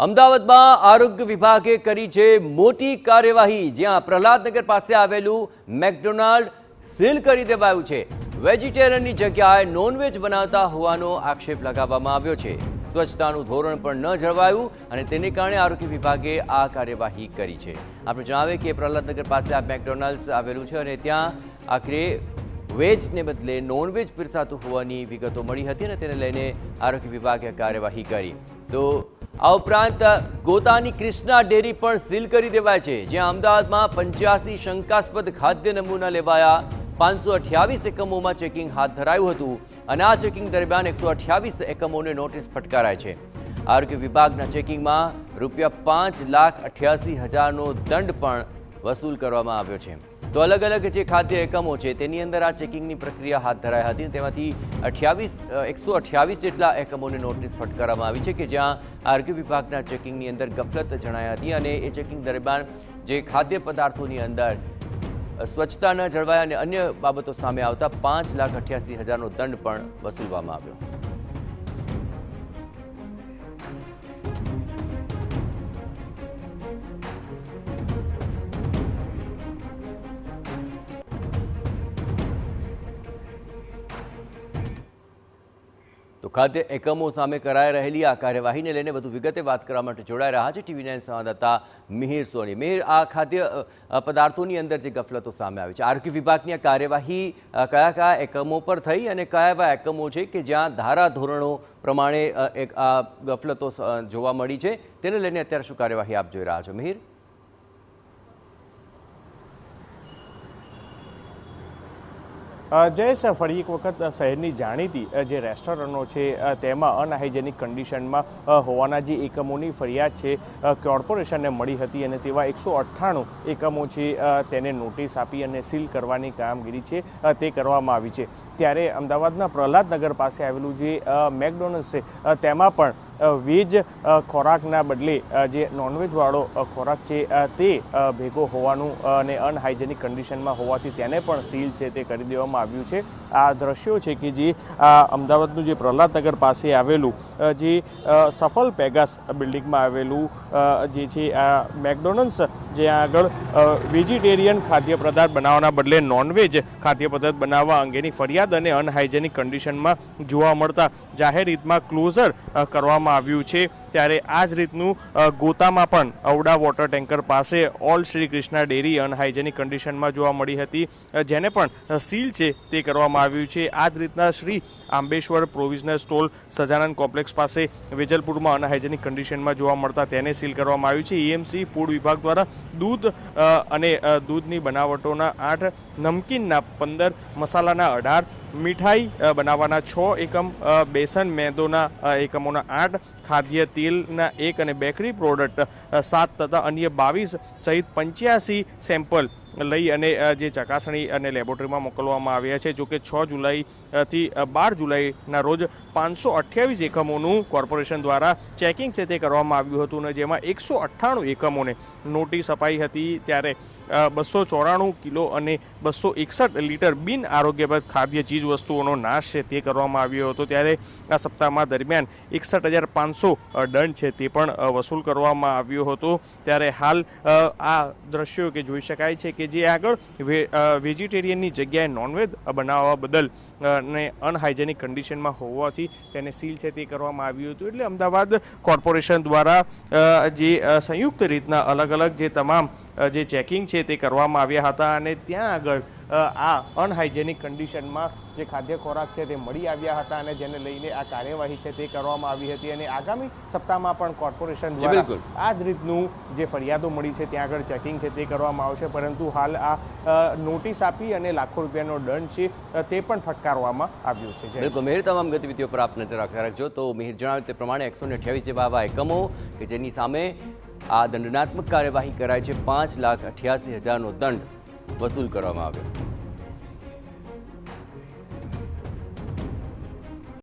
અમદાવાદમાં આરોગ્ય વિભાગે કરી છે મોટી કાર્યવાહી, જ્યાં પ્રહલાદનગર પાસે આવેલું મેકડોનાલ્ડ સીલ કરી દેવાયું છે। વેજીટેરિયનની જગ્યાએ નોનવેજ બનાવતા હોવાનો આક્ષેપ લગાવવામાં આવ્યો છે। સ્વચ્છતાનું ધોરણ પણ ન જળવાયું અને તેને કારણે આરોગ્ય વિભાગે આ કાર્યવાહી કરી છે। આપણે જણાવીએ કે પ્રહલાદનગર પાસે આ મેકડોનાલ્ડ્સ આવેલું છે અને ત્યાં આખરે વેજને બદલે નોનવેજ પીરસાતું હોવાની વિગતો મળી હતી અને તેને લઈને આરોગ્ય વિભાગે કાર્યવાહી કરી। તો આ ઉપરાંત ગોતાની કૃષ્ણા ડેરી પણ સીલ કરી દેવાય છે, જ્યાં અમદાવાદમાં 85 શંકાસ્પદ ખાદ્ય નમૂના લેવાયા। 528 એકમોમાં ચેકિંગ હાથ ધરાયું હતું અને આ ચેકિંગ દરમિયાન 128 એકમોને નોટિસ ફટકારાય છે। આરોગ્ય વિભાગના ચેકિંગમાં ₹5,88,000નો દંડ પણ વસૂલ કરવામાં આવ્યો છે। તો અલગ અલગ જે ખાદ્ય એકમો છે તેની અંદર આ ચેકિંગની પ્રક્રિયા હાથ ધરાઈ હતી। તેમાંથી 128 જેટલા એકમોને નોટિસ ફટકારવામાં આવી છે કે જ્યાં આરોગ્ય વિભાગના ચેકિંગની અંદર ગફલત જણાઈ હતી અને એ ચેકિંગ દરમિયાન જે ખાદ્ય પદાર્થોની અંદર સ્વચ્છતા ન જળવાય અને અન્ય બાબતો સામે આવતા 5,88,000નો દંડ પણ વસૂલવામાં આવ્યો। તો ખાદ્ય એકમો સામે કરાઈ રહેલી આ કાર્યવાહીને લઈને વધુ વિગતે વાત કરવા માટે જોડાઈ રહ્યા છે TV9 સંવાદદાતા મિહિર સોની। મિહિર, આ ખાદ્ય પદાર્થોની અંદર જે ગફલતો સામે આવી છે, આરોગ્ય વિભાગની આ કાર્યવાહી કયા કયા એકમો પર થઈ અને કયા એવા એકમો છે કે જ્યાં ધારાધોરણો પ્રમાણે આ ગફલતો જોવા મળી છે, તેને લઈને અત્યારે શું કાર્યવાહી આપ જોઈ રહ્યા છો, મિહિર? જયેશ, ફરી એક વખત શહેરની જાણીતી જે રેસ્ટોરન્ટો છે તેમાં અનહાઇજેનિક કન્ડિશનમાં હોવાના જે એકમોની ફરિયાદ છે કોર્પોરેશનને મળી હતી અને તેવા 198 એકમો છે તેને નોટિસ આપી અને સીલ કરવાની કામગીરી છે તે કરવામાં આવી છે। ત્યારે અમદાવાદના પ્રહલાદનગર પાસે આવેલું જે મેકડોનલ્ડ્સ છે તેમાં પણ વેજ ખોરાકના બદલે જે નોનવેજવાળો ખોરાક છે તે ભેગો હોવાનું અને અનહાઇજેનિક કન્ડિશનમાં હોવાથી તેને પણ સીલ છે તે કરી દેવામાં આવ્યું છે। આ દ્રશ્યો છે કે જે અમદાવાદનું જે પ્રહલાદનગર પાસે આવેલું જે સફલ પેગાસ બિલ્ડિંગમાં આવેલું જે છે આ મેકડોનલ્ડ્સ, જ્યાં આગળ વેજીટેરિયન ખાદ્ય પદાર્થ બનાવવાના બદલે નોનવેજ ખાદ્ય પદાર્થ બનાવવા અંગેની ફરિયાદ અને અનહાઇજેનિક કન્ડિશનમાં જોવા મળતા જાહેર હિતમાં ક્લોઝર કરવામાં આવ્યું છે। ત્યારે આ જ રીતનું ગોતામાં પણ અવડા વોટર ટેન્કર પાસે all Shri Krishna dairy unhygienic કન્ડિશનમાં જોવા મળી હતી, જેને પણ સીલ છે તે કરવામાં આવ્યું છે। આ જ રીતના Shri Ambeshwar provisional stall Sajanand complex પાસે વેજલપુરમાં અનહાઇજેનિક કન્ડિશનમાં જોવા મળતા તેને સીલ કરવામાં આવ્યું છે। EMC ફૂડ વિભાગ દ્વારા દૂધ અને દૂધની બનાવટોના 8, નમકીનના 15, મસાલાના 18, મીઠાઈ બનાવવાના 6 એકમ, બેસન મેદોના એકમોના 8, ખાદ્ય તેલના 1 અને બેકરી પ્રોડક્ટ 7 તથા અન્ય 22 સહિત 85 સેમ્પલ લઈ અને જે ચકાસણી અને લેબોરેટરીમાં મોકલવામાં આવ્યા છે। જોકે 6 જુલાઈથી 12 જુલાઈના રોજ 528 એકમોનું કોર્પોરેશન દ્વારા ચેકિંગ છે તે કરવામાં આવ્યું હતું અને જેમાં 198 એકમોને નોટિસ અપાઈ હતી। ત્યારે 294 કિલો અને 261 લીટર બિન આરોગ્યપ્રદ ખાદ્ય ચીજ વસ્તુઓનો નાશ છે તે કરવામાં આવ્યો હતો। ત્યારે આ સપ્તાહમાં દરમિયાન 61,500 દંડ છે તે પણ વસૂલ કરવામાં આવ્યો હતો। ત્યારે હાલ આ દ્રશ્યો કે જોઈ શકાય છે કે જે આગળ વેજીટેરિયનની જગ્યાએ નોનવેજ બનાવવા બદલ અને અનહાઇજેનિક કન્ડિશનમાં હોવાથી તેને સીલ છે તે કરવામાં આવ્યું હતું। એટલે અમદાવાદ કોર્પોરેશન દ્વારા જે સંયુક્ત રીતના અલગ અલગ જે તમામ જે ચેકિંગ છે તે કરવામાં આવ્યા હતા અને ત્યાં આગળ આ અનહાઇજેનિક કન્ડિશનમાં જે ખાદ્ય ખોરાક છે તે મળી આવ્યા હતા અને જેને લઈને આ કાર્યવાહી છે તે કરવામાં આવી હતી અને આગામી સપ્તાહમાં પણ કોર્પોરેશન દ્વારા આ જ રીતનું જે ફરિયાદો મળી છે ત્યાં આગળ ચેકિંગ છે તે કરવામાં આવશે। પરંતુ હાલ આ નોટિસ આપી અને લાખો રૂપિયાનો દંડ છે તે પણ ફટકારવામાં આવ્યો છે। બિલકુલ મિહિર, તમામ ગતિવિધિઓ પર આપ નજર રાખજો। તો મિહિર જણાવ્યું તે પ્રમાણે 128 જેવા આવા એકમો કે જેની સામે આ દંડનાત્મક કાર્યવાહી કરાઈ છે, 5,88,000નો દંડ વસૂલ કરવામાં આવ્યો।